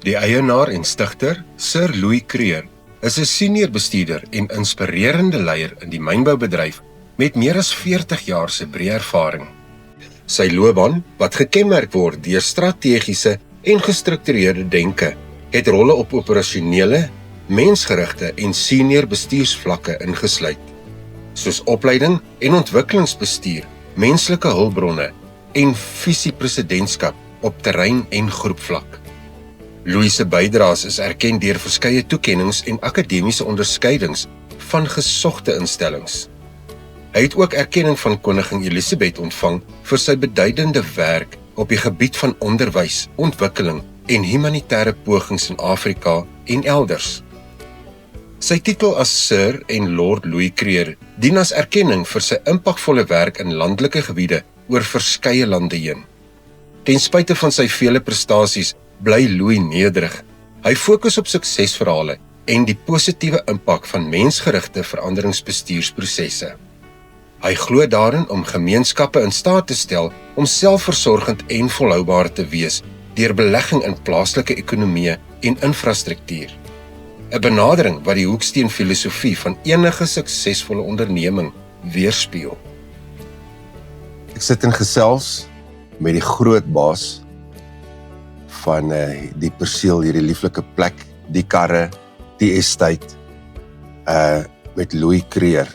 Die eienaar en stigter, Sir Louis Creer, is 'n senior bestuurder en inspirerende leier in die mynboubedryf met meer as 40 jaar se breë ervaring. Sy loopbaan, wat gekenmerk word deur strategiese en gestruktureerde denke, het rolle op operasionele, mensgerigte en senior bestuursvlakke ingesluit, soos opleiding en ontwikkelingsbestuur, menslike hulpbronne en visiepresidentskap op terrein en groepvlak. Louis se bydraes is erken deur verskeie toekennings en akademiese onderskeidings van gesogte instellings. Hy het ook erkenning van koningin Elisabeth ontvang vir sy beduidende werk op die gebied van onderwys, ontwikkeling en humanitêre pogings in Afrika en elders. Sy titel as Sir en Lord Louis Creer dien as erkenning vir sy impakvolle werk in landelike gebiede oor verskeie lande heen. Ten spyte van sy vele prestasies bly Louis nederig. Hy fokus op suksesverhale en die positiewe impak van mensgerigte veranderingsbestuursprosesse. Hy glo daarin om gemeenskappe in staat te stel om selfversorgend en volhoubaar te wees deur belegging in plaaslike ekonomieë en infrastruktuur. 'n benadering wat die hoeksteen filosofie van enige suksesvolle onderneming weerspieël. Ek sit in gesels met die groot baas van die perseel, hierdie lieflike plek, die karre, die estate, met Louis Creer.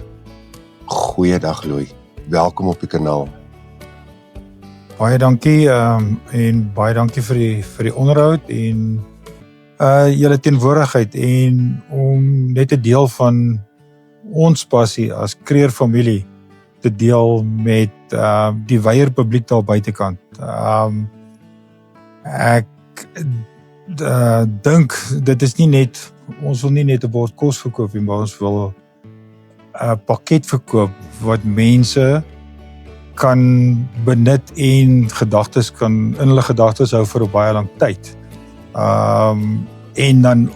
Goeiedag Louis, welkom op die kanaal. Baie dankie en baie dankie vir die onderhoud en julle teenwoordigheid en om net 'n deel van ons passie as Creer familie te deel met die wyeer publiek daar buitekant. Ek dink dit is nie net, ons wil nie net 'n bord kos verkoop nie, maar ons wil 'n pakket verkoop wat mense kan benut en in hulle gedagtes hou vir 'n baie lang tyd. En dan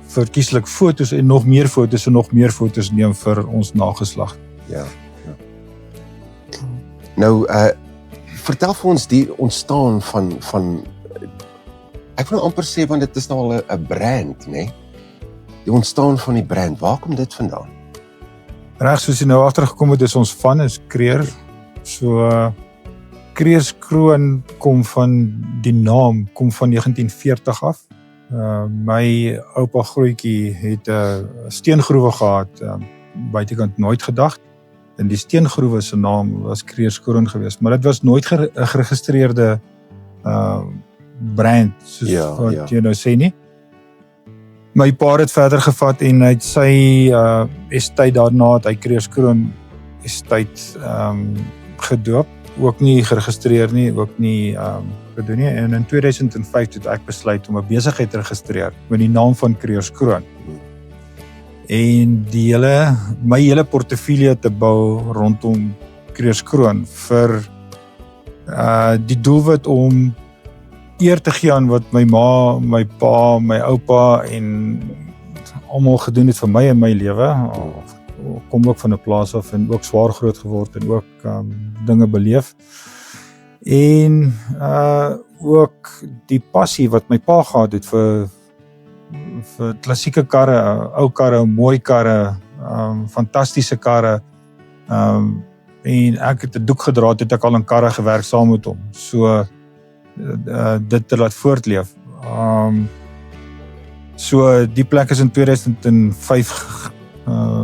verkieslik fotos en nog meer fotos neem vir ons nageslag. Ja. Nou, vertel vir ons die ontstaan van ek wil amper sê, want dit is nou al 'n brand, né? Die ontstaan van die brand, waar kom dit vandaan? Reg, soos jy nou agtergekom het, is ons van is Creer. So Creerskroon kom van die naam, kom van 1940 af. My oupa grootjie het 'n steengroewe gehad, buitekant nooit gedag. En die steengroewe se naam was Creerskroon geweest, maar dit was nooit geregistreerde brand, soos wat jy nou sê nie. My pa het verder gevat en hy het sy estate daarna het hy Creerskroon estate gedoop, ook nie geregistreer nie, ook nie gedoen nie. En in 2005 het ek besluit om 'n besigheid te registreer met die naam van Creerskroon. En my hele portefeulje te bou rondom Creerskroon vir die doelwit om eer te gee aan wat my ma, my pa, my oupa en almal gedoen het vir my in my lewe. Kom ook van 'n plaas af en ook swaar groot geword en ook dinge beleef. En ook die passie wat my pa gehad het vir klassieke karre, ou karre, mooi karre, fantastiese karre. En ek het 'n doek gedra het ek al in karre gewerk saam met hom. So dit te laat voortleef. So die plek is in 2005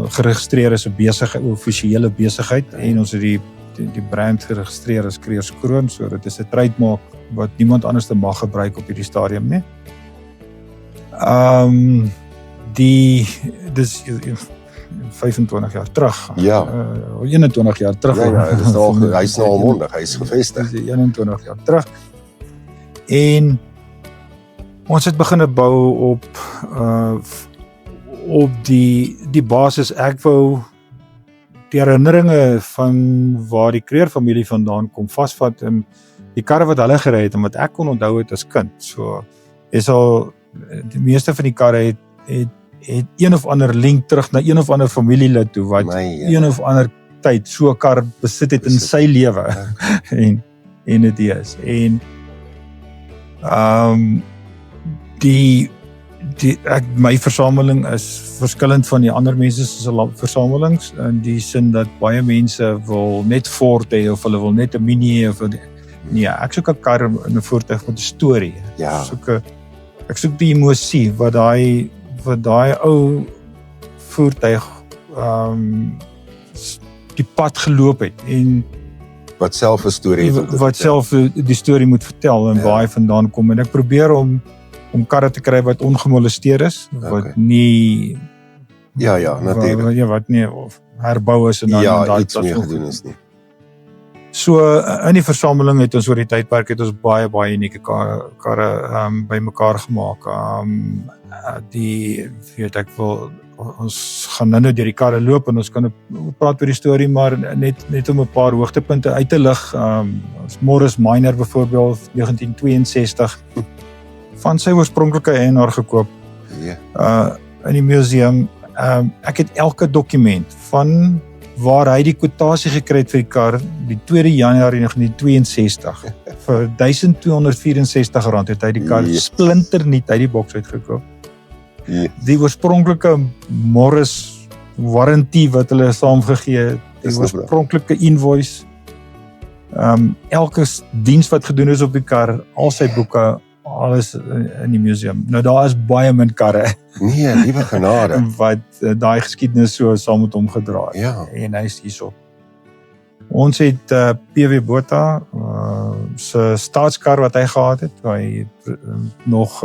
geregistreer as 'n besigheid, offisiële besigheid, en ons het die brand geregistreer as Creerskroon. So dit is 'n trademark wat niemand anders mag gebruik op hierdie stadium nie. Dis 25 jaar terug. Ja. 21 jaar terug. Ja, hy is nou almondig, hy is gevestig. 21 jaar terug. En ons het begin bou op die basis. Ek wou die herinneringe van waar die Creer familie vandaan kom vasvat in die karre wat hulle gery het en wat ek kon onthou het as kind. So die meeste van die karre het een of ander link terug na een of ander familielid toe wat een of ander tyd so 'n kar besit het in sy lewe. En dit is. En my versameling is verskillend van die ander mense se versamelings in die sin dat baie mense wil net Ford hê of hulle wil net 'n Mini hê of nee, ek soek 'n kar in 'n voertuig met 'n storie. Ja. Ek soek die emosie wat daai ou voertuig die pad geloop het en Wat self 'n storie het om te wat vertel. self die storie moet vertel en waar hy vandaan kom en ek probeer om karre te kry wat ongemolesteer is, wat nie Ja, natuurlik. wat nie of herbou is en dan Ja, iets mee gedoen is nie. So in die versameling het ons oor die tydperk het ons baie unieke karre bymekaar gemaak. Ons gaan nou deur die karre loop en ons kan praat oor die storie, maar net om 'n paar hoogtepunte uit te lig. Morris Minor byvoorbeeld 1962 van sy oorspronklike eienaar gekoop. Ja. In die museum. Ek het elke dokument van waar hy die kwotasie gekry het vir die kar die 2 Januarie 1962 vir R1264 het hy die kar splinternuut uit die boks uitgekoop. Die oorspronklike Morris warranty wat hulle saamgegee het, die oorspronklike invoice, elke diens wat gedoen is op die kar, al sy boeke, alles in die museum. Nou daar is baie min karre Nee, liewe genade. wat daai geskiedenis so saam met hom gedra het. Ja. En hy is hierso. Ons het PW Botha se staatskar wat hy gehad het, waar hy nog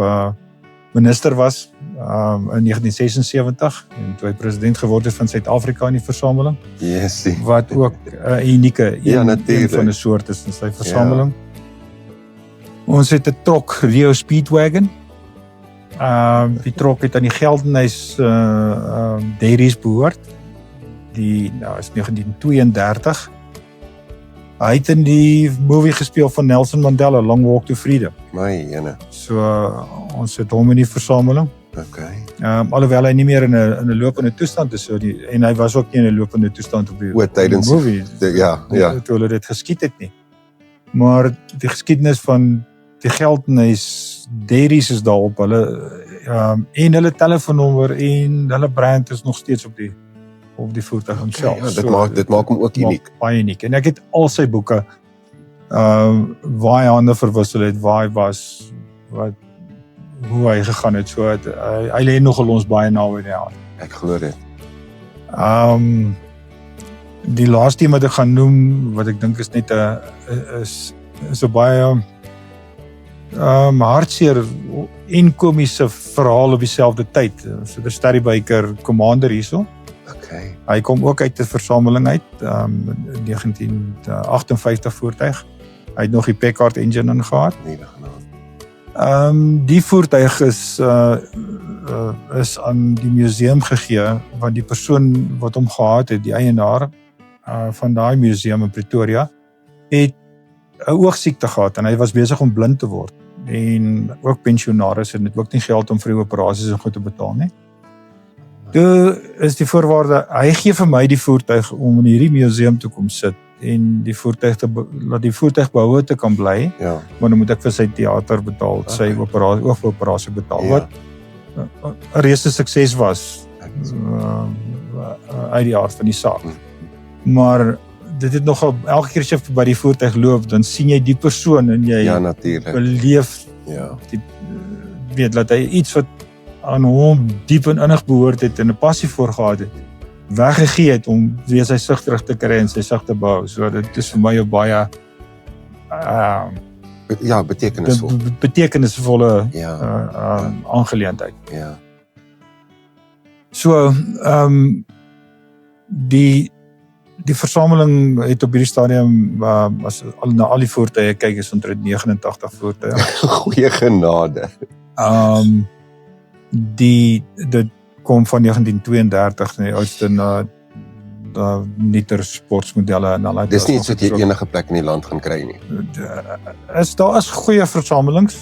minister was in 1976 en toe hy president geword het van Suid-Afrika in die versameling, Yes. wat ook 'n unieke een natuurlijk. van 'n soort is in sy versameling. Ons het 'n trok Rio Speedwagon. Die trok het aan die Geldenhuys dairies behoort. Die is 1932. Hy het in die movie gespeel van Nelson Mandela, Long Walk to Freedom. My ene. So ons het hom in die versameling. Okay. Alhoewel hy nie meer in 'n lopende toestand is, en hy was ook nie in 'n lopende toestand op die Tydens movie. Ja. Toe hulle dit geskiet het nie. Maar die geskiedenis van die Geldenhuys dairies is daarop, en hulle telefoonnommer en hulle brand is nog steeds op die voertuig homself. Ja, dit maak hom ook uniek. Baie uniek. En ek het al sy boeke waar hy hande verwissel het, waar hy was, hoe hy gegaan het. So hy lê nogal ons baie naby die hart. Ek glo dit. Die laaste een wat ek gaan noem, wat ek dink is net is 'n baie hartseer en komiese verhaal op dieselfde tyd. So die Sterrybaker Commander hierso. Okay. Hy kom ook uit 'n versameling uit, 1958 voertuig. Hy het nog die Packard engine ingehaat. Nee, genade. Die voertuig is aan die museum gegee, want die persoon wat hom gehad het, die eienaar van daai museum in Pretoria, het 'n oogsiekte gehad en hy was besig om blind te word en ook pensionaris en het ook nie geld om vir die operasies en goed te betaal nie. Toe is die voorwaarde, hy gee vir my die voertuig om in hierdie museum te kom sit en die voertuig laat die voertuig behoue te kan bly, Ja. maar dan moet ek vir sy teater betaal, sy oogoperasie betaal, Ja. wat 'n reuse sukses was uit die aard van die saak. Maar dit het nogal, elke keer as jy by die voertuig loop, dan sien jy die persoon en jy Ja, natuurlik. beleef, Ja. weet dat hy iets wat aan hom diep en innig behoort het en 'n passie vir gehad het, weggegee het om weer sy sig terug te kry en sy sig te bou. So dit is vir my 'n baie Ja, betekenisvol. betekenisvolle Ja. aangeleentheid. Ja. So, die versameling het op hierdie stadium, as na al die voertuie kyk, is omtrent 89 voertuie. Goeie genade. Dit kom van 1932, die oudste na nuuter sportsmodelle en al daai. Dis nie iets wat jy enige plek in die land gaan kry nie. Daar is goeie versamelings,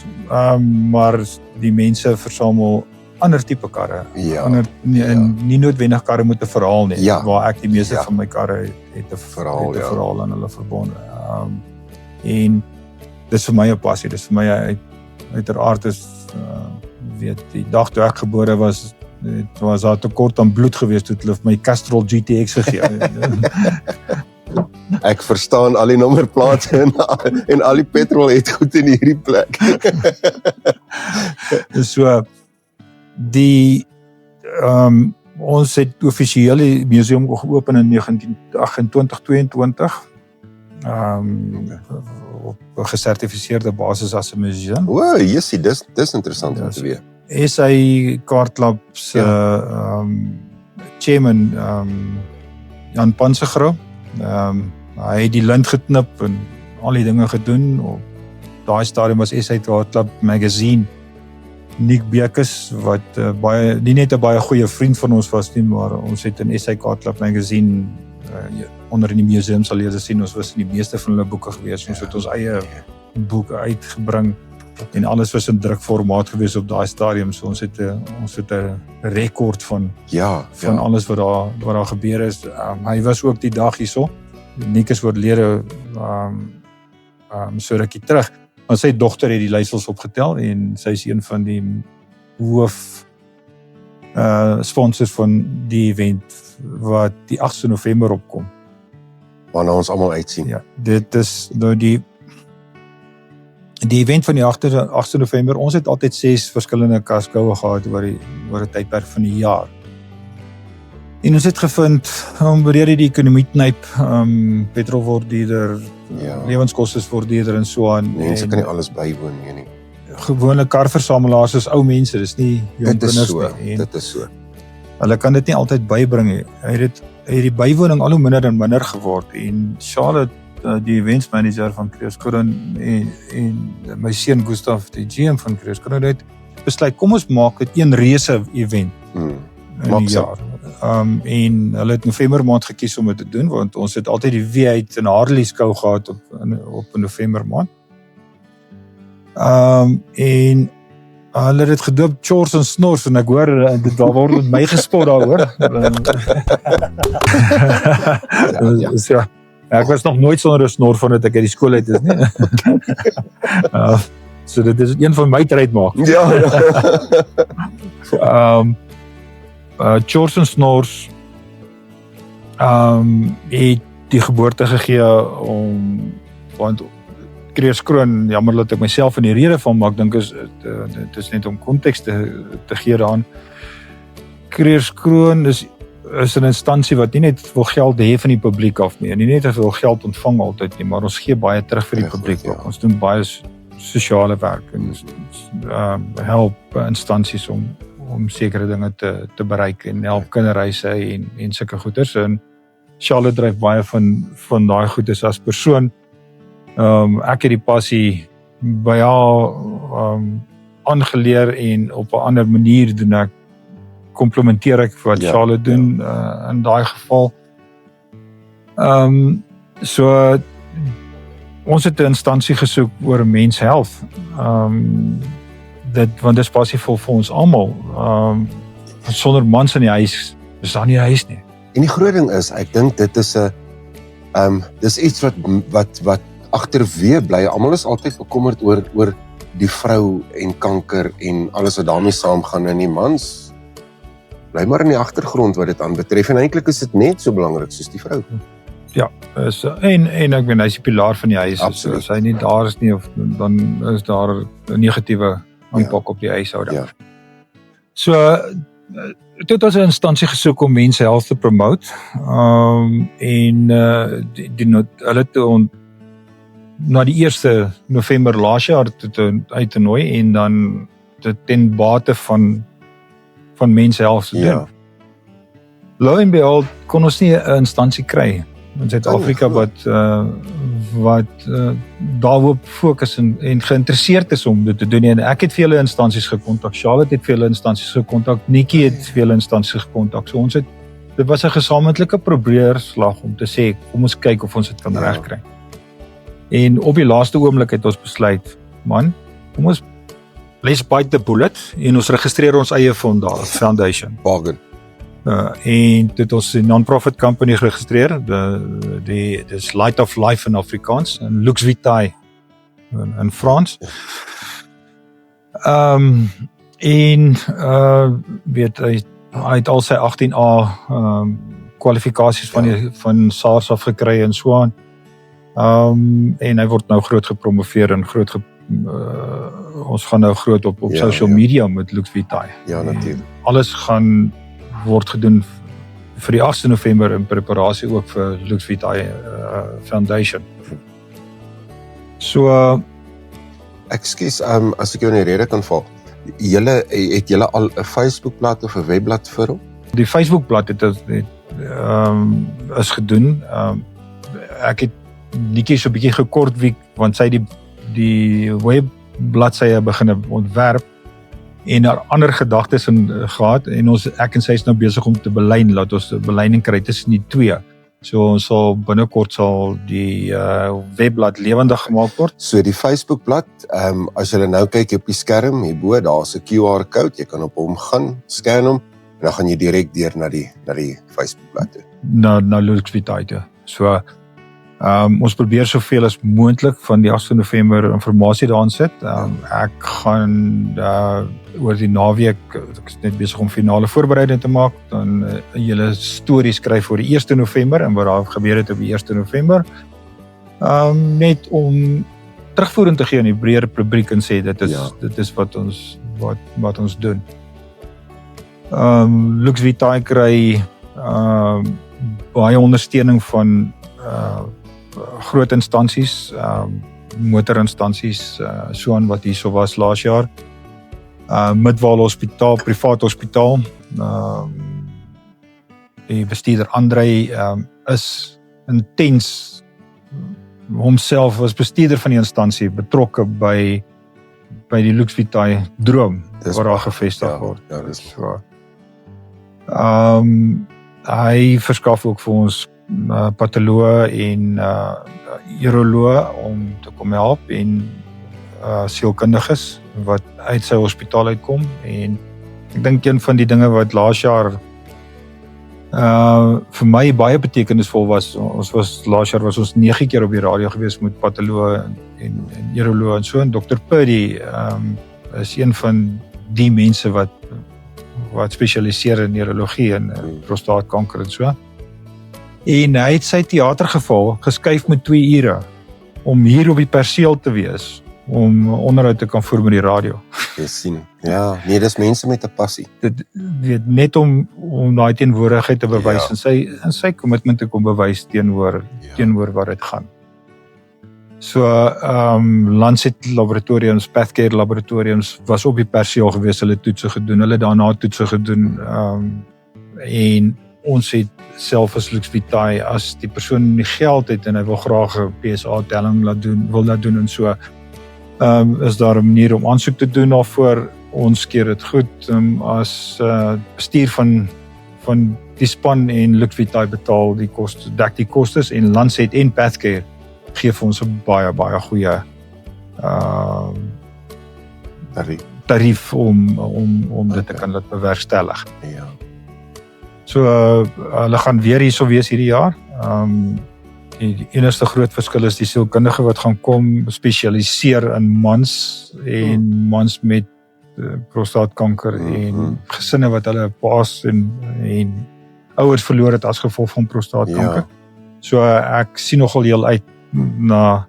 maar die mense versamel ander tipe karre. Ja. Nie noodwendig karre met 'n verhaal nie, Ja. waar ek die meeste Ja. van my karre het 'n verhaal aan hulle verbonde. En dis vir my 'n passie, dis vir my uiteraard is weet die dag toe ek gebore was, het was daar tekort aan bloed geweest toe hulle my Castrol GTX gegee. Ek verstaan al die nommerplate en al die petrol het goed in hierdie plek. So ons het offisieel die museum geopen in 1928-22. Op 'n gesertifiseerde basis as 'n museum. O, jessie, dis interessant om te weet. SA Car Club se chairman Jan Pansegrou. Hy het die lint geknip en al die dinge gedoen. Op daai stadium was SA Car Club magazine. Nick Bekes wat nie net 'n baie goeie vriend van ons was nie, maar ons het in SA Car Club magazine onder in die museum sal jy sien, ons was in die meeste van hulle boeke gewees. Ons het ons eie boeke uitgebring en alles was in drukformaat gewees op daai stadium. So ons het 'n rekord van alles wat daar gebeur is. Hy was ook die dag hierso. Nick is oorlede so rukkie terug. Maar sy dogter het die leiersels opgetel en sy is een van die hoof sponsors van die event wat die 8de November opkom. Waarna ons almal uitsien. Ja, dit is nou die event van die 8de November. Ons het altyd 6 verskillende kaskoue gehad oor 'n tydperk van die jaar. En ons het gevind, rede die ekonomie knyp, petrol word duurder, lewenskoste word duurder en so aan. Mense kan nie alles bywoon nie. Gewone karversamelaars is ou mense, dis nie jong kinders nie. Dit is so. Hulle kan dit nie altyd bybring nie. Hy het die bywoning al hoe minder en minder geword en Charlotte, die events manager van Kreeuskroon en my seun Gustaf, die GM van Kreeuskroon, het besluit, kom ons maak dit een reuse event in die jaar. En hulle het November maand gekies om dit te doen, want ons het altyd die V8 en Harley skou gehad op 'n November maand. En hulle het dit gedoop Chores en Snors en ek hoor daar word met my gespot daaroor. Ja. Ek was nog nooit sonder 'n snor van dit ek uit die skool uit is nie. So dit is een van my trademark. Chores en Snors het die geboorte gegee want Kreeuskroon, jammer dat ek myself in die rede van, maar ek dink dit is net om konteks te gee daaraan. Kreeuskroon is 'n instansie wat nie net wil geld hê van die publiek af nie, en nie net wil geld ontvang altyd nie, maar ons gee baie terug vir die publiek. Ons doen baie sosiale werk en help instansies om sekere dinge te bereik en help kinderreise en sulke goeders. En Charlotte dryf baie van daai goeders as persoon. Ek het die passie by haar aangeleer en op 'n ander manier doen ek komplementeer ek wat Charlotte doen in daai geval. So ons het 'n instansie gesoek oor mens health. Want dit is passievol vir ons almal. Sonder mans in die huis is daar nie 'n huis nie. En die groot ding is, ek dink dit is 'n dis iets wat agterweë bly. Almal is altyd bekommerd oor die vrou en kanker en alles wat daarmee saamgaan, en die mans bly maar in die agtergrond wat dit aanbetref, en eintlik is dit net so belangrik soos die vrou. Ja, en ek meen, hy is die pilaar van die huis. So, as hy nie daar is nie, dan is daar 'n negatiewe aanpak op die huishouding. Ja. So, dit het ons 'n instansie gesoek om mense health te promote, en hulle het na die 1 November laas jaar uit te nooi, en dan ten bate van mense health te doen. Lo en behold, kon ons nie 'n instansie kry in Suid-Afrika wat daarop fokus en geïnteresseerd is om dit te doen. En ek het vele instansies gekontak, Charlotte het vele instansies gekontak, Nikki het vele instansies gekontak. So dit was 'n gesamentlike probeerslag om te sê, kom ons kyk of ons dit kan regkry. En op die laaste oomblik het ons besluit, man, kom ons let's bite the bullet en ons registreer ons eie foundation. Bargain. En dit het ons 'n non-profit company geregistreer, dis Light of Life in Afrikaans, en Lux Vitae in Frans. En weet hy het al sy 18A kwalifikasies van SARS af gekry en so aan. En hy word nou groot gepromoveer en ons gaan nou groot op social media met Lux Vitae. Ja, natuurlijk. Alles word gedoen vir die 8 November in preparasie ook vir Lux Vitae Foundation. So Ekskuus, as ek jou in die rede kan val. Het julle al 'n Facebookblad of 'n webblad vir hom? die Facebookblad is gedoen. Ek het netjie so 'n bietjie gekort week want sy die webbladsye begin ontwerp en daar ander gedagtes in gehad en ek en sy is nou besig om te belyn, laat ons 'n belyning kry tussen die twee. So ons sal binnekort die webblad lewendig gemaak word. So die Facebookblad, as jy nou kyk op die skerm hierbo, daar's 'n QR-code, jy kan op hom gaan, scan hom en dan gaan jy direk deur na die Facebookblad toe. Na Lux Vitae toe. So ons probeer soveel as moontlik van die 8 November inligting daarin sit. Ek gaan oor die naweek, ek is net besig om finale voorbereiding te maak, dan julle stories skryf oor die 1 November en wat daar gebeur het op die 1 November. Net om terugvoering te gee aan die breër publiek en sê dit is wat ons doen. Lux Vitae kry baie ondersteuning van groot instansies, motorinstansies, so aan wat hierso was laas jaar. Midwal Hospitaal, privaat hospitaal. Die bestuurder Andrei is intens homself as bestuurder van die instansie betrokke by die Lux Vitae droom waar daar gevestig word. Ja, dis so. Hy verskaf ook vir ons patoloog en uroloog om te kom help en sielkundiges wat uit sy hospitaal uitkom en ek dink een van die dinge wat laas jaar vir my baie betekenisvol was, laas jaar was ons 9 keer op die radio gewees met patoloog en uroloog en so en Dr. Purdy is een van die mense wat spesialiseer in neurologie en prostaatkanker en so. En hy het sy teatergeval geskuif met 2 ure om hier op die perseel te wees, om onderhoud te kan voer met die radio. Jy sien. Ja, nee, dis mense met 'n passie. Dit weet net om daai teenwoordigheid te bewys en sy kommitment te kom bewys teenoor wat dit gaan. So Lancet laboratoriums, Pathcare laboratoriums was op die perseel gewees, hulle toetse gedoen, hulle daarna toetse gedoen en ons het self as Lux Vitae, as die persoon nie geld het en hy wil graag 'n PSA-telling wil laat doen en so, is daar 'n manier om aansoek te doen daarvoor. Ons keer dit goed as bestuur van die span en Lux Vitae betaal die koste, dek die kostes en Lancet en Pathcare gee vir ons 'n baie goeie tarief om dit te kan laat bewerkstellig. Ja. So hulle gaan weer hierso wees hierdie jaar. Die enigste groot verskil is die sielkundige wat gaan kom spesialiseer in mans en mans met prostaatkanker en gesinne wat hulle paas en ouers verloor het as gevolg van prostaatkanker. So ek sien nogal heel uit na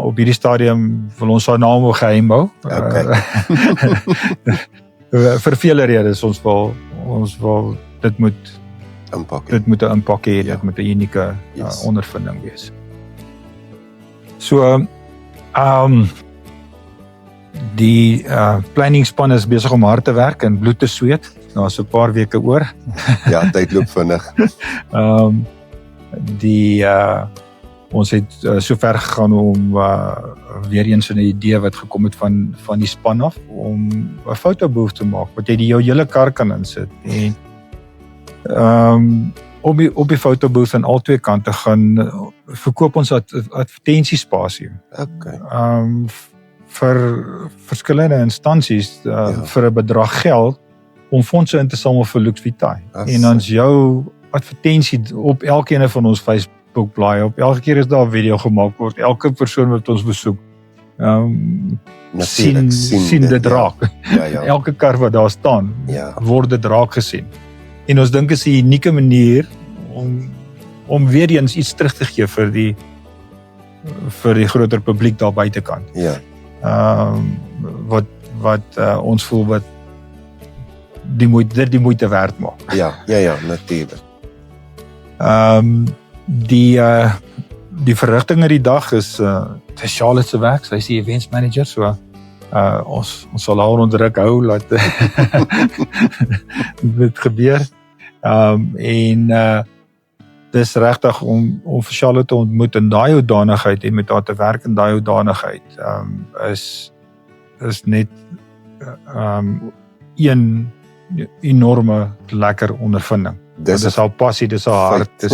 op hierdie stadium wil ons haar naam ook geheim hou. Vir vele redes ons wil dit moet 'n impak hê, dit moet 'n unieke ondervinding wees. So die planningspan is besig om hard te werk en bloed te sweet. Nou is 'n paar weke oor. Ja, tyd loop vinnig. Ons het so ver gegaan om weer eens 'n idee wat gekom het van die span af om 'n fotobooth te maak wat jy jou hele kar kan insit en op die fotobooth aan al twee kante gaan verkoop ons advertensiespasie. Vir verskillende instansies vir 'n bedrag geld om fondse in te samel vir Lux Vitae. En dan jou advertensie op elkeen van ons Facebook blaai, op elke keer is daar 'n video gemaak word, elke persoon wat ons besoek Natuurlijk, sien dit raak. Ja. Elke kar wat daar staan, Ja. word dit raak gesien. En ons dink is 'n unieke manier om weer eens iets terug te gee vir die groter publiek daar buitekant. Ja. Wat ons voel wat die moeite werd maak. Ja, natuurlijk. Die verrigting in die dag is Charlotte se werk, sy is die events manager, so ons sal haar onder druk hou laat dit gebeur. Dis regtig om vir Charlotte te ontmoet in daai hoedanigheid en met haar te werk in daai hoedanigheid is net een enorme lekker ondervinding. Dis haar passie, dis haar hart,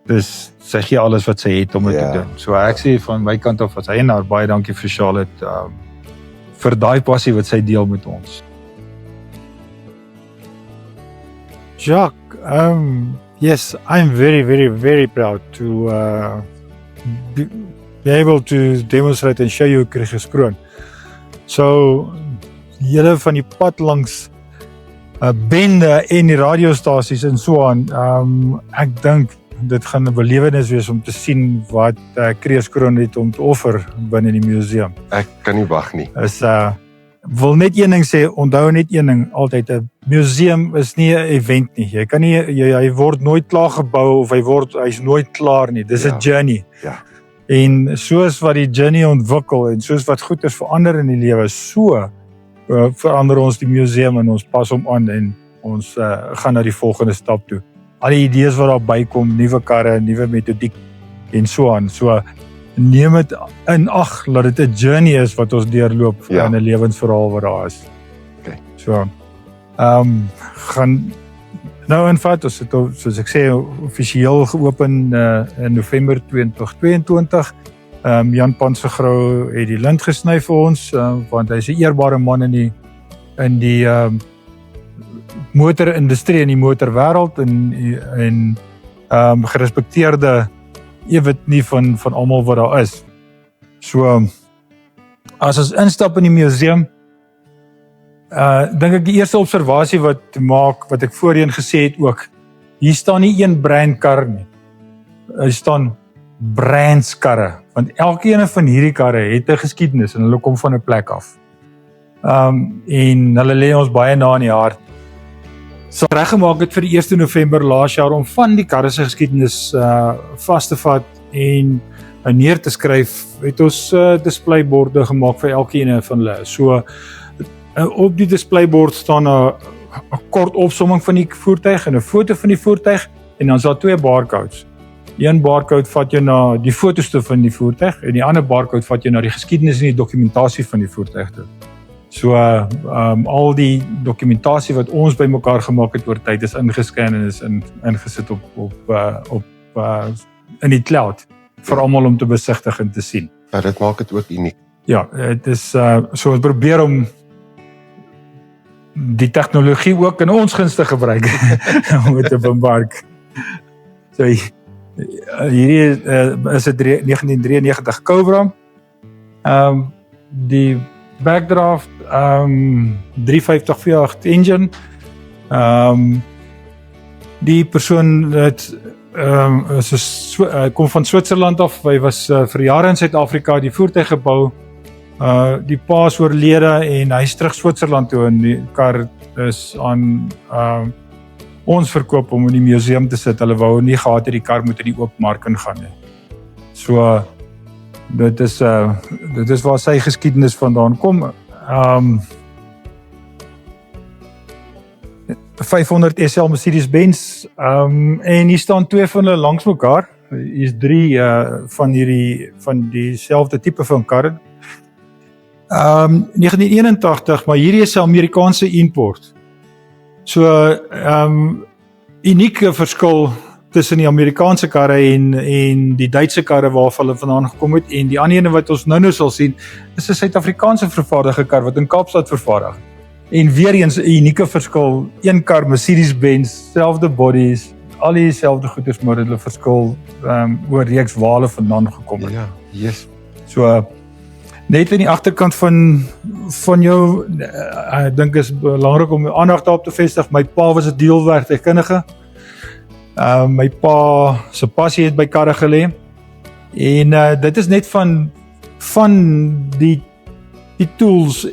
dis sy gee alles wat sy het om dit te doen. So ek sê van my kant af, en haar baie dankie vir Charlotte vir daai passie wat sy deel met ons. Jacques, yes, I'm very, very, very proud to be able to demonstrate and show you Krugerskroon. So, julle van die pad langs bende en die radiostasies en so aan, ek dink dit gaan 'n belewenis wees om te sien wat Krugerskroon het om te offer binne die museum. Ek kan nie wag nie. Wil net een ding sê, onthou net een ding, altyd 'n museum is nie 'n event nie. Jy kan nie hy word nooit klaar gebou of hy's nooit klaar nie. Dis 'n journey. Ja. En soos wat die journey ontwikkel en soos wat goeders verander in die lewe, so verander ons die museum en ons pas hom aan en ons gaan na die volgende stap toe. Al die idees wat daar bykom, nuwe karre, nuwe metodiek en so aan. So neem dit in ag dat dit 'n journey is wat ons deurloop in 'n lewensverhaal wat daar is. Okay. So gaan nou invat, ons het soos ek sê offisieel geopen in November 2022. Jan Pansegrou het die lint gesny vir ons want hy's 'n eerbare man in die motorindustrie en die motorwêreld en gerespekteerde ewig nie van almal wat daar is. So as ons instap in die museum, dink ek die eerste observasie wat ek voorheen gesê het ook, hier staan nie een brandkar nie. Hier staan brandskarre, want elkeen van hierdie karre het 'n geskiedenis en hulle kom van 'n plek af. En hulle lê ons baie na in die hart. So reggemaak het vir die 1 November laas jaar om van die karre se geskiedenis vas te vat en neer te skryf, het ons displayborde gemaak vir elkeen van hulle. So op die displaybord staan 'n kort opsomming van die voertuig en 'n foto van die voertuig en dan is daar 2 barcodes. Een barcode vat jou na die foto's van die voertuig en die ander barcode vat jou na die geskiedenis en die dokumentasie van die voertuig toe. So al die dokumentasie wat ons bymekaar gemaak het oor tyd is ingescan en is ingesit op in die cloud vir almal om te besigtig en te sien. Ja, dit maak dit ook uniek. Ja, dit is so ons probeer om die tegnologie ook in ons guns te gebruik om dit te bemark. So hierdie is 'n 1993 Cobra. Die backdraft 350 V8 engine. Die persoon het kom van Switserland af. Hy was vir jare in Suid-Afrika, die voertuig gebou. Die pa is oorlede en hy's terug Switserland toe en die kar is aan ons verkoop om in die museum te sit. Hulle wou nie gehad het die kar moet in die oop mark ingaan nie. So dit is waar sy geskiedenis vandaan kom. 500 SL Mercedes-Benz en hier staan 2 van hulle langs mekaar. Hier is 3 van dieselfde tipe van karre. 1981, maar hierdie is 'n Amerikaanse import. So unieke verskil tussen die Amerikaanse karre en die Duitse karre waarvan hulle vandaan gekom het en die ander ene wat ons nou sal sien is 'n Suid-Afrikaanse vervaardigde kar wat in Kaapstad vervaardig. En weer eens 'n unieke verskil, een kar Mercedes-Benz, selfde bodies, al dieselfde goeders, maar hulle verskil oor reeks waar hulle vandaan gekom het. Ja, yes. So net in die agterkant van jou, ek dink is belangrik om aandag daarop te vestig. My pa was 'n deelwerktuigkundige. My pa se passie het by karre gelê. En dit is net van die tools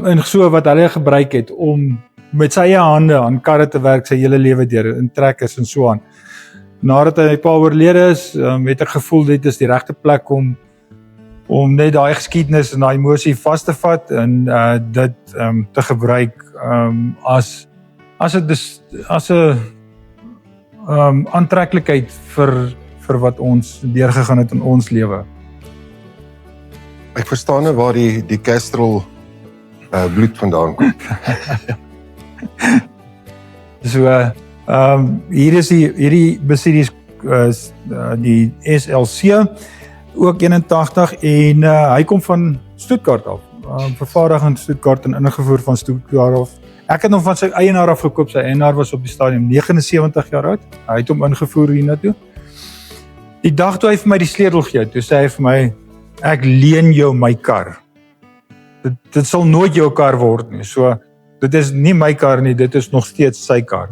en so wat hulle gebruik het om met sy eie hande aan karre te werk sy hele lewe deur, in trekkers en so aan. Nadat my pa oorlede is, het ek gevoel dit is die regte plek om net daai geskiedenis en daai emosie vas te vat en dit te gebruik as 'n aantreklikheid vir wat ons deurgegaan het in ons lewe. Ek verstaan nou waar die Castrol bloed vandaan kom. So, hierdie Mercedes die SLC, ook 81 en hy kom van Stuttgart af. Vervaardig in Stuttgart en ingevoer van Stuttgart af. Ek het hom van sy eienaar af gekoop. Sy eienaar was op die stadium 79 jaar oud. Hy het hom ingevoer hiernatoe. Die dag toe hy vir my die sleutel gee, toe sê hy vir my, ek leen jou my kar. Dit sal nooit jou kar word nie. So, dit is nie my kar nie, dit is nog steeds sy kar.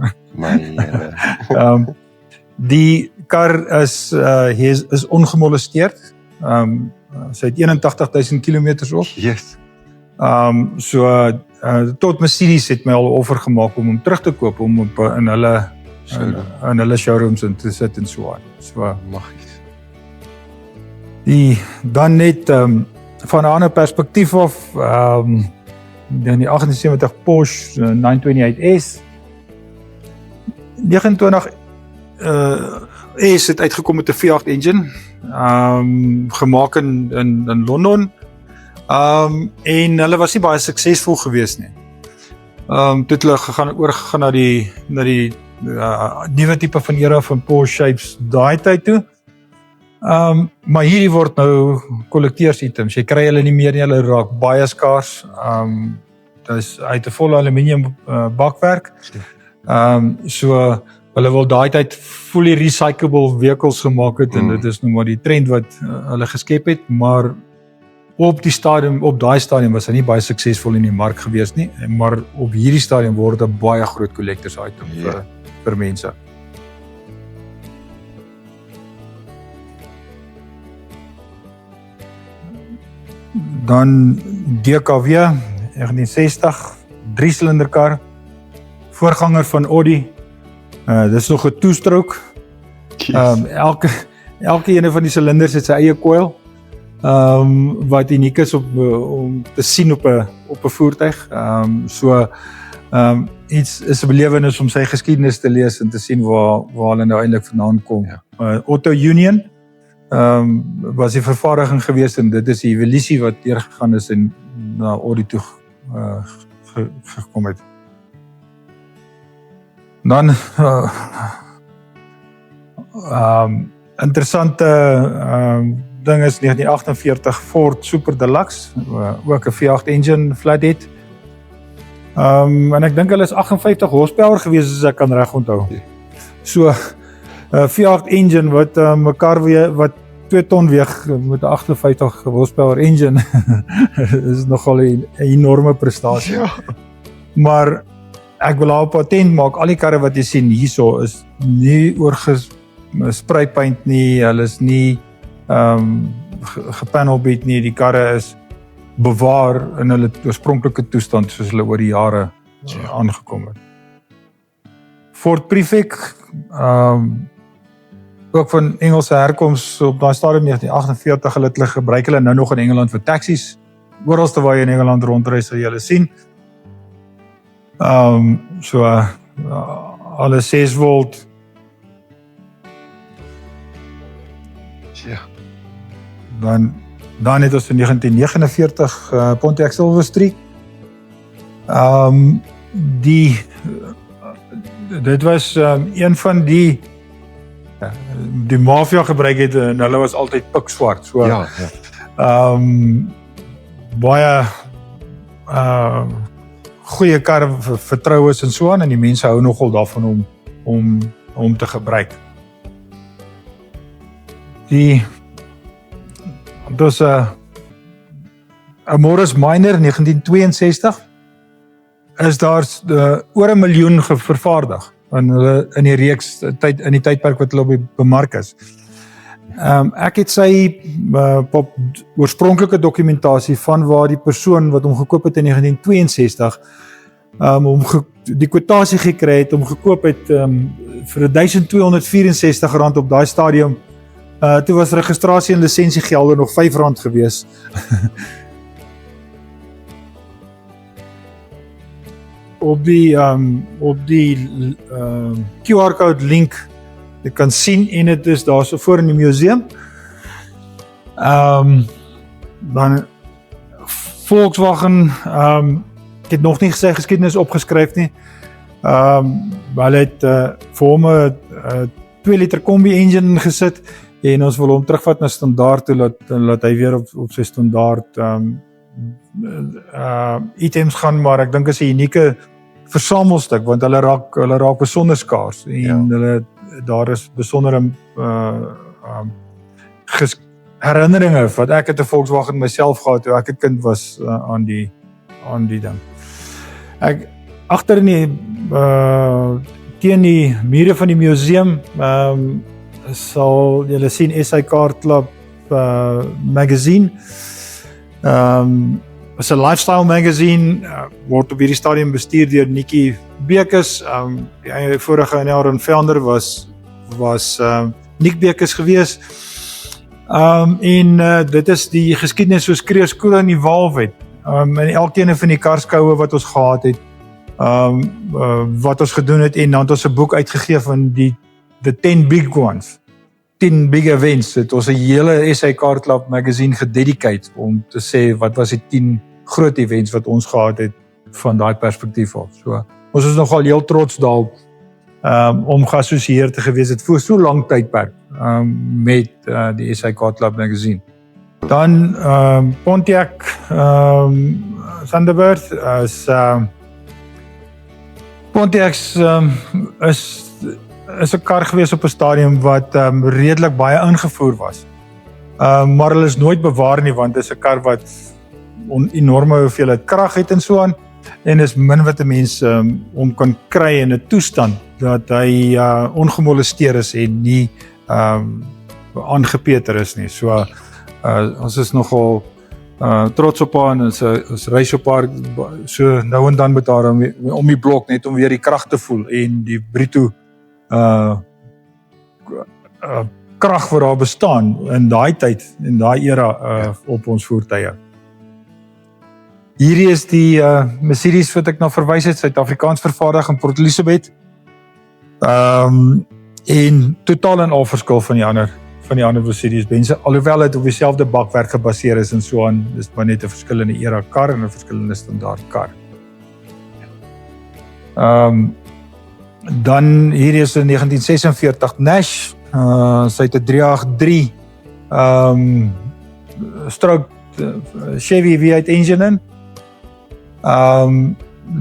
Die kar is ongemolesteerd. Sy het 81.000 kilometers op. Yes. Tot Mercedes het my al 'n offer gemaak om hom terug te koop, om in hulle showrooms in te sit en so aan. So magies. Dan net van 'n ander perspektief af, die 78 Porsche 928S 29 S het uitgekom met 'n V8 engine, gemaak in Londen. En hulle was nie baie suksesvol geweest nie. Toe het hulle oorgegaan na die nuwe tipe van era van Porsche shapes daai tyd toe. Maar hierdie word nou kollekteurs items. Jy kry hulle nie meer nie, hulle raak baie skaars. Dis uit 'n volle aluminium bakwerk. So hulle wil daai tyd fully recyclable vehicles gemaak het en dit is nou maar die trend wat hulle geskep het, maar op daai stadium was hy nie baie suksesvol in die mark gewees nie, maar op hierdie stadium word 'n baie groot collectors item vir mense. Dan DKW 1960 3-silinder kar, voorganger van Audi. Dis nog 'n two-stroke. Elke ene van die silinders het sy eie coil. Wat uniek is om te sien op 'n voertuig. Iets is 'n belewenis om sy geskiedenis te lees en te sien waar hulle nou eintlik vandaan kom. Auto Union was die vervaardiging geweest en dit is die evolusie wat deurgegaan is en na Audi toe gekom het. Dan interessante ding is 1948 Ford Super Deluxe, ook 'n V8 engine flathead. En ek dink hulle is 58 horsepower gewees as ek kan reg onthou. So V8 engine wat 'n kar wat 2 ton weeg met 'n 58 horsepower engine is nogal 'n enorme prestasie. Ja. Maar ek wil haar patent maak, al die karre wat jy sien hierso is nie spray paint nie, hulle is nie gepanelbeat nie, die karre is bewaar in hulle oorspronklike toestand soos hulle oor die jare aangekom het. Ford Prefect, ook van Engelse herkoms op daai stadium 1948, hulle gebruik hulle nou nog in Engeland vir taksies. Oralste waar jy in Engeland rondreis sal jy hulle sien. Alle 6 volt. Ja. Dan het ons in 1949 Pontiac Silverstreak. Dit was een van die mafia gebruik het en hulle was altyd pikswart. So baie goeie karre vertrou is en so aan en die mense hou nogal daarvan om te gebruik. Morris Minor 1962 is daar oor 1 miljoen vervaardig in die reeks in die tydperk wat hulle op die bemark is. Ek het sy oorspronklike dokumentasie van waar die persoon wat hom gekoop het in 1962 die kwotasie gekry het, hom gekoop het vir R1264 op daai stadium. Toe was registrasie en lisensiegelde nog R5 gewees. Op die QR-code link jy kan sien en dit is daar so voor in die museum. Dan Volkswagen, ek het nog nie gesê geskiedenis opgeskryf nie. Hulle het vir hom 'n 2 liter kombi engine gesit en ons wil hom terugvat na standaard toe laat hy weer op sy standaard items gaan, maar ek dink is 'n unieke versamelstuk want hulle raak besonder skaars en daar is besondere herinneringe wat ek het 'n Volkswagen myself gehad toe ek 'n kind was aan die ding. Ek agter in die teen die mure van die museum sal julle sien SA Car Club magazine. Is 'n lifestyle magazine, word op hierdie stadium bestuur deur Nikki Bekes. Die vorige jaar en founder was Nick Bekes gewees. Dit is die geskiedenis soos Kreeuskroon evolve het. In elkeen van die karskoue wat ons gehad het, wat ons gedoen het en dan het ons 'n boek uitgegee van the 10 big ones. 10 big events, het ons 'n hele SA Car Club magazine gededicate om te sê wat was die 10 groot events wat ons gehad het van daai perspektief af. So, ons is nogal heel trots daarop om geassosieer te gewees het vir so lank tydperk met die SA Car Club magazine. Dan Pontiac Thunderbird Pontiacs is 'n kar gewees op 'n stadium wat redelik baie ingevoer was. Maar hulle is nooit bewaar nie want dit is 'n kar wat enorme hoeveelheid krag het en so aan en is min wat 'n mens om kan kry in 'n toestand dat hy ongemolesteer is en nie aangepeter is nie. So ons is nogal trots op haar en ons reis op haar so nou en dan met haar om die blok net om weer die krag te voel en die bruto krag wat daar bestaan in daai tyd en daai era op ons voertuie. Hierdie is die Mercedes wat ek na verwys het, Suid-Afrikaans vervaardig in Port Elizabeth. En totaal en al verskil van die ander Mercedes-Benz, alhoewel dit op dieselfde bakwerk gebaseer is en so aan, dis maar net 'n verskillende era kar en 'n verskillende standaard kar. Dan hier is 'n 1946 Nash, sy het 'n 383 stroke Chevy V8 engine in.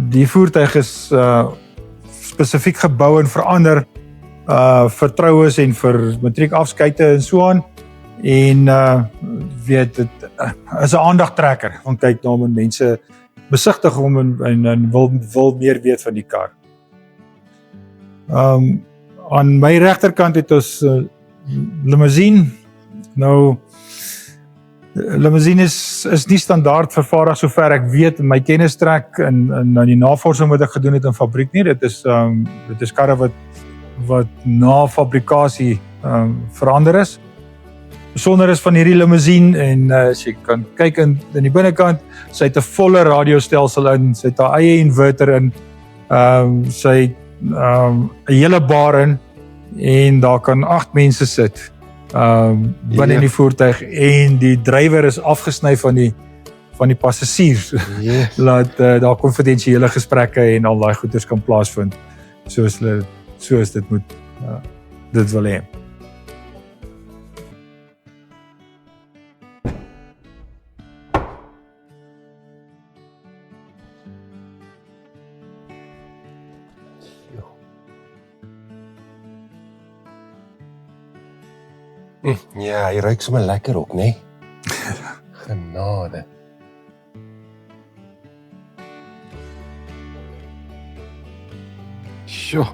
Die voertuig is spesifiek gebou en verander vir troues en vir matriekafskeide en so aan. En weet dit is 'n aandagtrekker want kyk na hom en mense besigtig hom en wil meer weet van die kar. Aan my regterkant het ons limousine. Nou limousine is nie standaard vervaardig sover ek weet in my kennistrek en die navorsing wat ek gedoen het in fabriek nie. Dit is karre wat na fabrikasie verander is. Besonder is van hierdie limousine en as jy kan kyk in die binnekant, sy het 'n volle radiostelsel in, sy het haar eie inverter in, sy het 'n hele bar in en daar kan 8 mense sit binne in die voertuig en die drywer is afgesny van die passasiers. Laat daar konfidensiële gesprekke en al daai goeders kan plaasvind soos dit moet dit wil hê. Ja, hy ruik sommer lekker ook, né? Genade. Sjoe.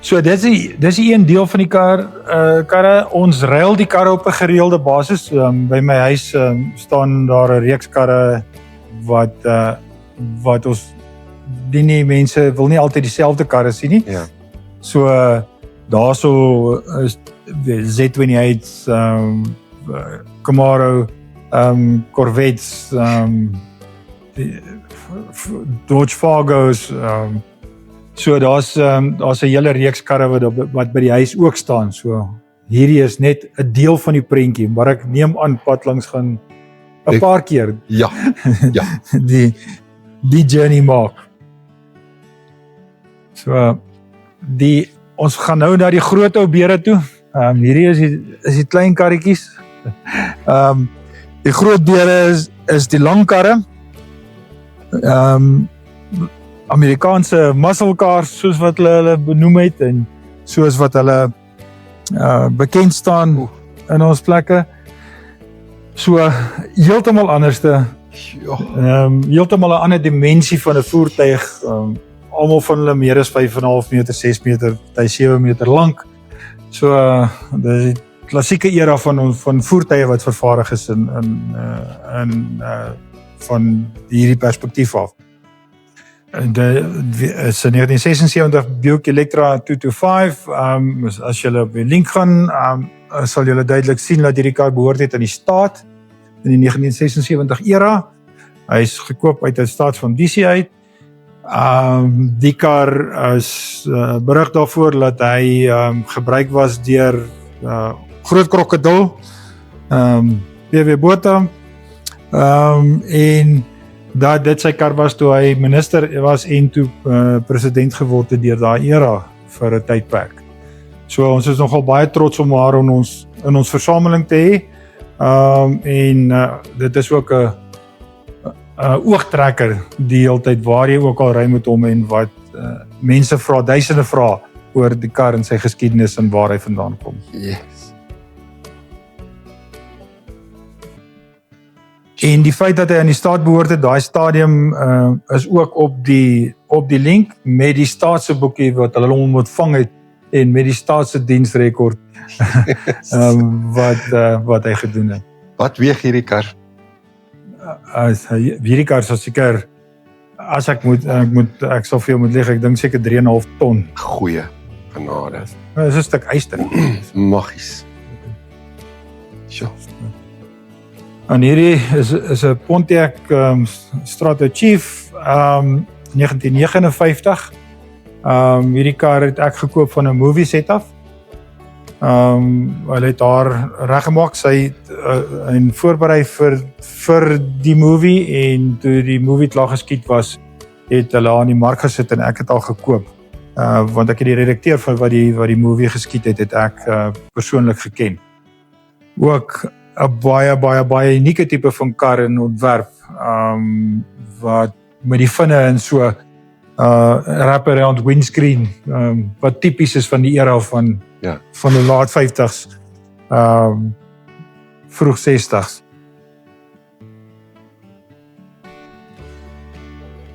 So dis die een deel van die karre. Ons ruil die karre op 'n gereelde basis. By my huis staan daar 'n reeks karre wat ons die mense wil nie altyd dieselfde karre sien nie. Ja. So daarso is Z28's, Camaro, Corvettes, Dodge Fargos, so daar's 'n hele reeks karre wat by die huis ook staan. So hierdie is net 'n deel van die prentjie, maar ek neem aan pad langs gaan 'n paar keer Ja. Ja. die journey maak. So ons gaan nou na die groot ou beere toe. Hierdie is die klein karretjies. Die groot beere is die lang karre. Amerikaanse muscle cars, soos wat hulle benoem het en soos wat hulle bekend staan in ons plekke. So heeltemal anderste, heeltemal 'n ander dimensie van 'n voertuig. Almal van hulle meer as 5,5 meter, 6 meter, 7 meter lank. So dis die klassieke era van voertuie wat vervaardig is van hierdie perspektief af. Is 'n 1976 Buick Electra 225. As julle op die link gaan, sal julle duidelik sien dat hierdie kar behoort het aan die staat in die 1976 era. Hy is gekoop uit 'n staatsfondisie uit. Die kar is berig daarvoor dat hy gebruik was deur Groot Krokodil, PW Botha, en dat dit sy kar was toe hy minister was en toe president geword het deur daai era vir 'n tydperk. So ons is nogal baie trots om haar in ons versameling te hê. Dit is ook 'n oogtrekker die hele tyd waar jy ook al ry met hom en wat mense vra, duisende vra oor die kar en sy geskiedenis en waar hy vandaan kom. Yes. En die feit dat hy aan die staat behoort het, daai stadium is ook op die link met die staatse boekie wat hulle hom ontvang het en met die staatse diensrekord wat hy gedoen het. Wat weeg hierdie kar? Hierdie kar sal seker, as ek sal vir jou moet lig, ek dink seker 3,5 ton. Goeie genade. Dit is 'n stuk yster. Magies. Sjoe. En hierdie is 'n Pontiac Strato Chief 1959. Hierdie kar het ek gekoop van 'n movie set af. Hulle het haar reggemaak, sy en voorberei vir die movie, en toe die movie klaar geskiet was, het hulle aan die mark gesit en ek het al gekoop. Want ek het die redakteur van wat die movie geskiet het ek persoonlik geken. Ook 'n baie unieke tipe van kar en ontwerp, wat met die vinne en so wrap-around windscreen, wat tipies is van die era van die laat 50s, vroeg 60s.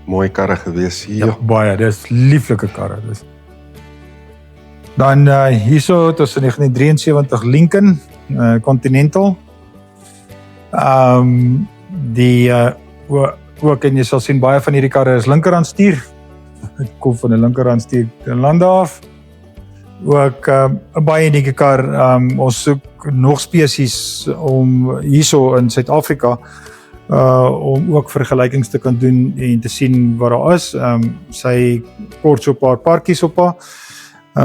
Mooi karre gewees. Ja, baie, dis lieflike karre. Dan hierso het ons 'n 1973 Lincoln Continental. Ook en jy sal sien baie van hierdie karre is linkerhand stuur. Dit kom van 'n linkerhand stuur lande af. Ook 'n baie unieke kar. Ons soek nog spesies om hierso in Suid-Afrika om ook vergelykings te kan doen en te sien wat daar is. Sy kort so 'n paar parkies op haar.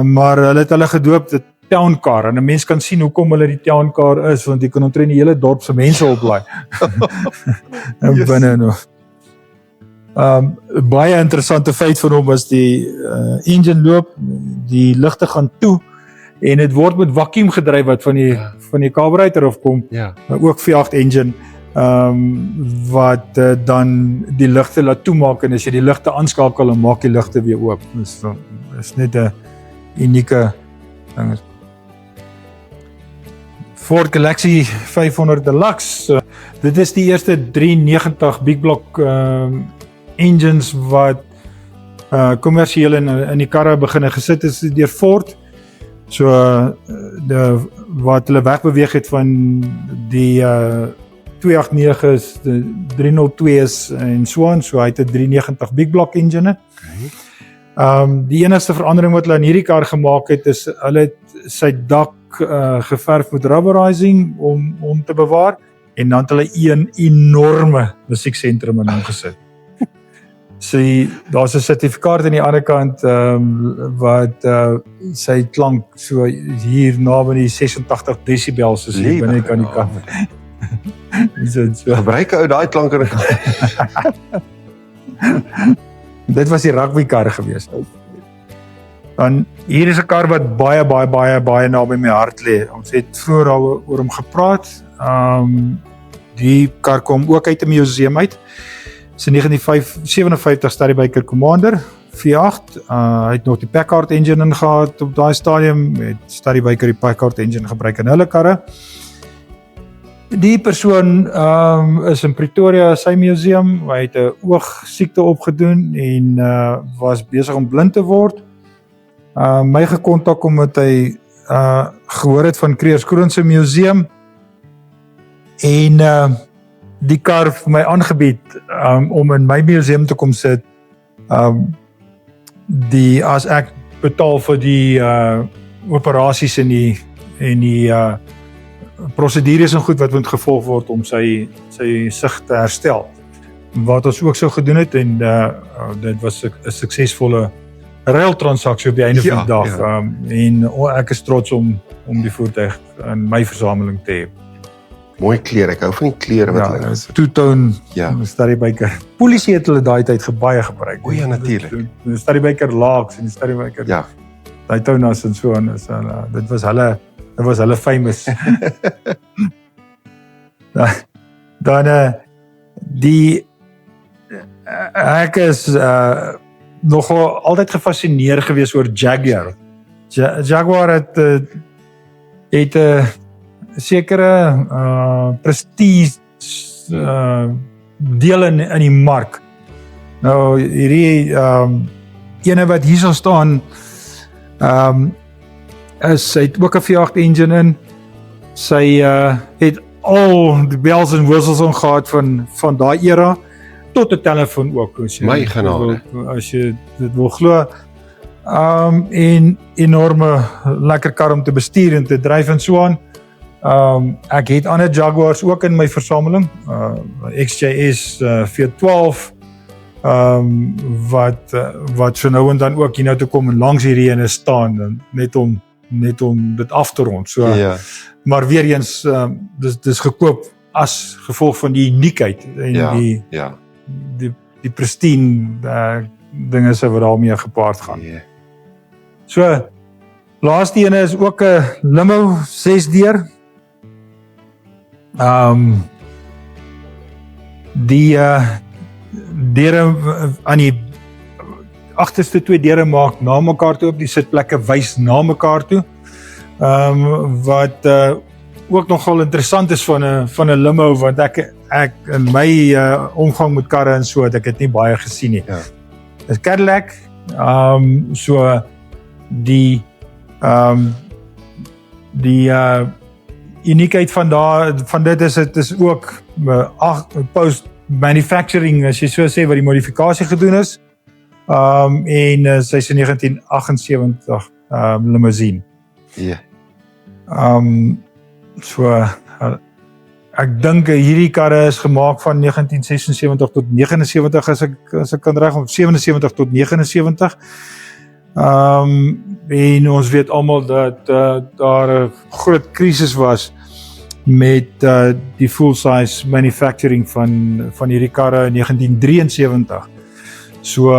Maar hulle het hulle gedoop dit town car, en 'n mens kan sien hoekom hulle die town car is, want jy kan omtrent die hele dorp se mense oplaai. En binne nog. Baie interessante feit van hom was die engine loop, die ligte gaan toe en dit word met vakuum gedryf wat van die carburetor af kom. Ja. Ook V8 engine wat dan die ligte laat toemaak, en as jy die ligte aanskakel dan maak die ligte weer oop. Dis net 'n unieke ding. Ford Galaxy 500 Deluxe. Dit is die eerste 390 big block engines wat kommersieel in die karre begin gesit is deur Ford. So wat hulle wegbeweeg het van die 289's, die 302's en so aan, so hy het 'n 390 big block engine. Die enigste verandering wat hulle in hierdie kar gemaak het, is hulle het sy dak geverf met rubberizing om te bewaar, en dan het hulle een enorme musieksentrum in hom gesit. So daar's 'n sertifikaat aan die ander kant wat sy klank so hier naby die 86 decibels is hier binne kan die kant. So. Gebruik ou daai klanke. Dit was die rugbykar gewees. Dan hier is 'n kar wat baie naby my hart lê. Ons het vroeër al oor hom gepraat. Die kar kom ook uit 'n museum uit. Dis 'n 1957 Studebaker Commander V8. Hy het nog die Packard engine in gehad op daai stadium. Het Studebaker die Packard engine gebruik in hulle karre. Die persoon is in Pretoria, sy museum. Hy het 'n oogsiekte opgedoen en was besig om blind te word. My gekontak omdat hy gehoor het van Kreerskroon se museum en die kar vir my aangebied om in my museum te kom sit. As ek betaal vir die operasies en die prosedures en goed wat moet gevolg word om sy sig te herstel. Wat ons ook so gedoen het en dit was 'n suksesvolle ruiltransaksie op die einde van die dag. En ek is trots om die voertuig in my versameling te hê. Mooi klere, ek hou van die klere wat hulle is. Two-tone Studebaker. Polisie het hulle daai tyd baie gebruik. O ja, natuurlik. Die Studebaker Laags en die Studebaker Daytonas en so aan. Dit was hulle famous. Dan ek is nogal altyd gefascineer gewees oor Jaguar. Jaguar het sekere prestige deel in die mark. Nou hierdie ene wat hierso staan sy het ook 'n V8 engine in. Sy het al die bells and whistles gehad van daai era tot 'n telefoon ook. My genade. As jy dit wil glo. En enorme lekker kar om te bestuur en te dryf en so aan. Ek het ander Jaguars ook in my versameling. XJS V12 wat so nou en dan ook hier nou toe kom en langs hierdie ene staan net om dit af te rond. So, maar weer eens dis gekoop as gevolg van die uniekheid en die pristine dinge se wat daarmee gepaard gaan. So laaste ene is ook 'n limo 6 deur. Die deure aan die agterste twee deure maak na mekaar toe op, die sitplekke wys na mekaar toe. Wat ook nogal interessant is van 'n limo, want ek in my omgang met karre en so, ek het nie baie gesien nie. Dis Cadillac, so die uniekheid van dit is ook post manufacturing, as jy so sê, wat die modifikasie gedoen is. En sy is 'n 1978 limousine. So ek dink hierdie karre is gemaak van 1976 tot 79 as ek kan reg, 77 tot 79. En ons weet almal dat daar 'n groot krisis was met die full-size manufacturing van hierdie karre in 1973. So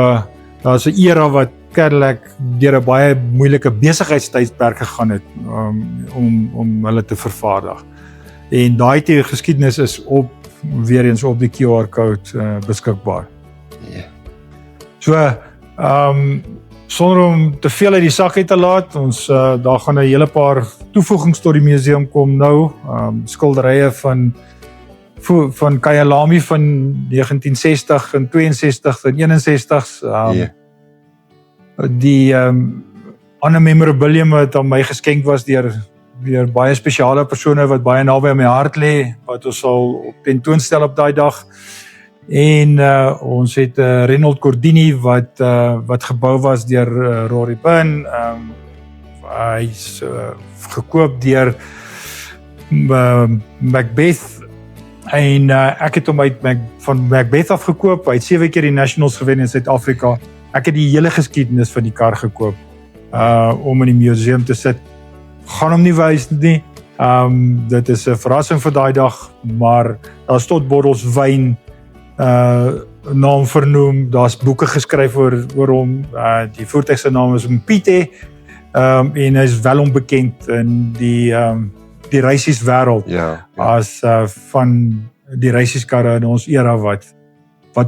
daar's 'n era wat Cadillac deur 'n baie moeilike besigheidstydperk gegaan het om hulle te vervaardig. En daai geskiedenis is weer eens op die QR-code beskikbaar. So sonder om te veel uit die sak uit te laat, daar gaan 'n hele paar toevoegings tot die museum kom nou, skilderye van Kyalami van 1960 en 62 en 61. die ander memorabilium wat aan my geskenk was deur baie spesiale persone wat baie naby aan my hart lê, wat ons sal op tentoonstel op daai dag. En ons het Reynold Cordini wat gebou was deur Rory Byrne. Hy's gekoop deur Macbeth en ek het hom van Macbeth af gekoop. Hy het 7 keer die Nationals gewen in Suid-Afrika. Ek het die hele geskiedenis van die kar gekoop om in die museum te sit. Gaan hom nie wys nie. Dit is 'n verrassing vir daai dag, maar daar's tot bottels wyn naam vernoem. Daar's boeke geskryf oor hom. Die voertuig se naam is Mpite. En hy is wel onbekend in die reisies wêreld as van die reisieskarre in ons era wat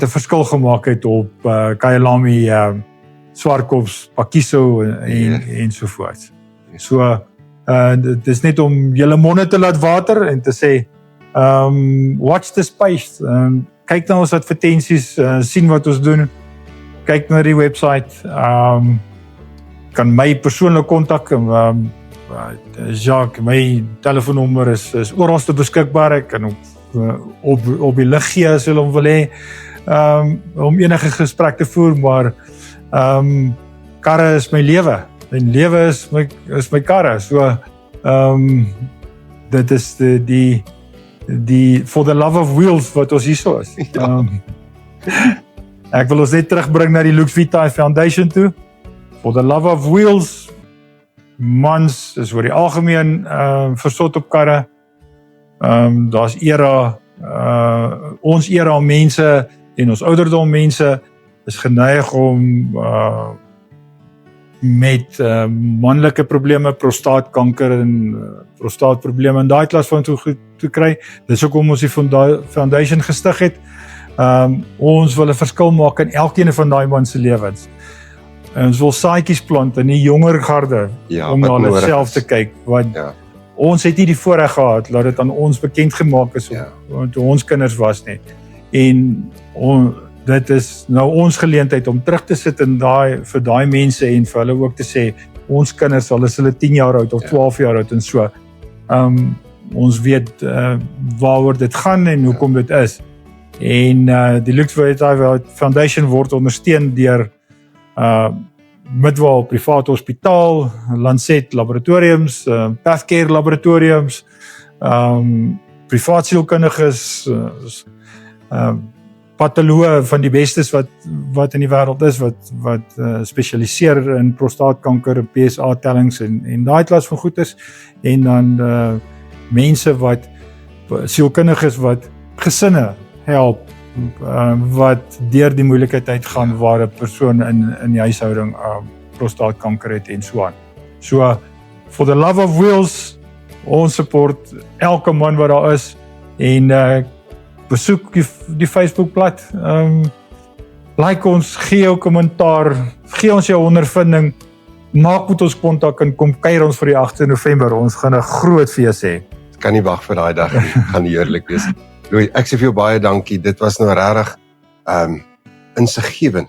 'n verskil gemaak het op Kyalami, Swartkops, Pakiso en so voort. So dit is net om julle monde te laat water en te sê watch the space. Kyk na ons advertensies, sien wat ons doen. Kyk na die website. Kan my persoonlik kontak. Jacques, my telefoonnommer is oralste beskikbaar. Ek kan op die lig gee as hulle hom wil hê, om enige gesprek te voer, maar karre is my lewe. En lewe is my karre. So dit is die for the love of wheels wat ons hierso is. Ek wil ons net terugbring na die Lux Vitae Foundation toe. For the love of wheels, mans is oor die algemeen versot op karre. Daar's ons era mense en ons ouderdom mense is geneig om met manlike probleme, prostaatkanker en prostaatprobleme en daai klas van toe kry. Dis hoekom ons die foundation gestig het. Ons wil 'n verskil maak in elkeen van daai man se lewens. En ons wil saadjies plant in die jonger garde om na hulle self te kyk. Want ons het nie die voorreg gehad dat dit aan ons bekend gemaak is toe ons kinders was nie. En dit is nou ons geleentheid om terug te sit in vir daai mense en vir hulle ook te sê ons kinders al is hulle 10 jaar oud of 12 jaar oud en so. Ons weet waaroor dit gaan en hoekom dit is. En die Lux Vitae Foundation word ondersteun deur Midwal Privaat Hospitaal, Lancet Laboratoriums, Pathcare Laboratoriums, privaat sielkundiges, patoloë van die bestes wat in die wêreld is wat spesialiseer in prostaatkanker, PSA tellings en daai klas van goed is, en dan mense wat sielkundiges wat gesinne help wat deur die moeilikheid uitgaan waar 'n persoon in die huishouding prostaatkanker het en so aan. So for the love of wheels, ons support elke man wat daar is en besoek die Facebookblad. Like ons, gee jou kommentaar, gee ons jou ondervinding, maak met ons kontak en kom kuier ons vir die 8de November. Ons gaan 'n groot fees hê. Kan nie wag vir daai dag nie. Gaan heerlik wees. Louis, ek sê vir jou baie dankie. Dit was nou regtig insiggewend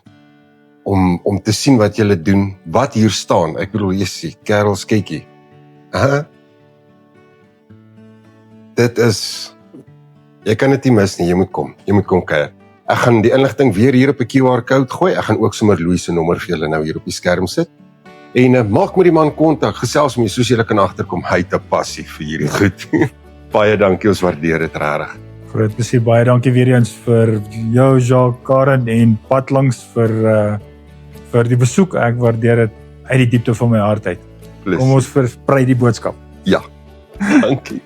om te sien wat julle doen, wat hier staan. Ek bedoel, jy sien, Karel Skytjie. Dit is, jy kan dit nie mis nie, jy moet kom kuier. Ek gaan die inligting weer hier op 'n QR-code gooi. Ek gaan ook sommer Louis se nommer vir julle nou hier op die skerm sit. En maak met die man kontak, gesels met my soos julle kan agterkom. Hy het 'n passie vir hierdie goed. Baie dankie, ons waardeer dit regtig. Groot plesier, baie dankie weer eens vir jou, Jacques, Karen en pad langs vir die besoek. Ek waardeer dit uit die diepte van my hart uit. Kom ons versprei die boodskap. Ja, dankie.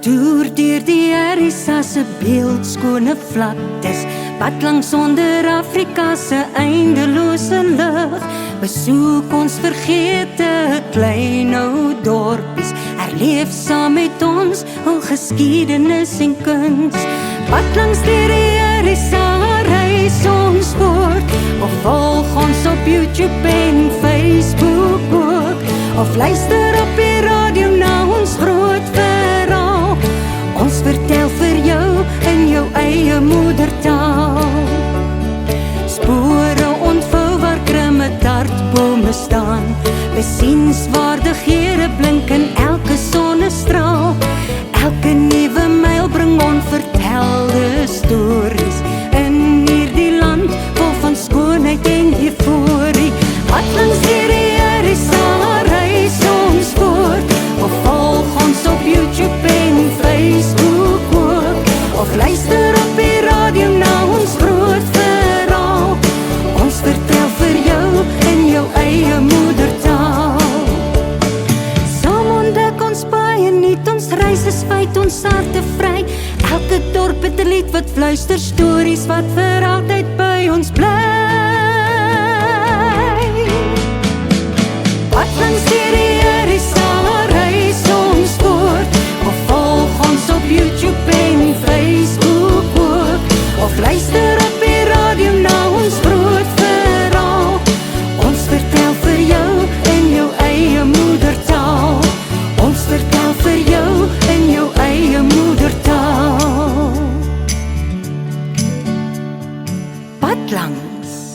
Toer deur die RSA se beeldskone vlaktes, pad langs onder Afrika se eindelose lug. Besoek ons vergete klein ou dorpies, herleef saam met ons hul geskiedenis en kuns. Pad langs die RSA reis ons voort, of volg ons op YouTube en Facebook ook, of luister op die radio na ons groot verhaal. Ons vertel vir jou in jou eie moedertaal. Spore ontvou waar krimme tartbome staan, besienswaardighede blink in elke sonnestraal. Elke nuwe myl bring onvertelde stories in hierdie land vol van skoonheid en euforie. Wat langs hierdie RSA reis ons voort, of volg ons op YouTube en Facebook ook, of luister op die radio na ons groot verhaal. Ons vertel vir jou in jou eie moedertaal. Saam ontdek ons baie nuut, ons reis is feit, ons harte vry. Elke dorp het 'n lied wat fluister, stories wat vir altyd by ons bly. Wat langs hierdie RSA reis ons voort, of volg ons op YouTube en Facebook ook, of luister op die radio na ons groot verhaal. Ons vertel vir jou in jou eie moedertaal. Ons vertel vir jou in jou eie moedertaal. Pad langs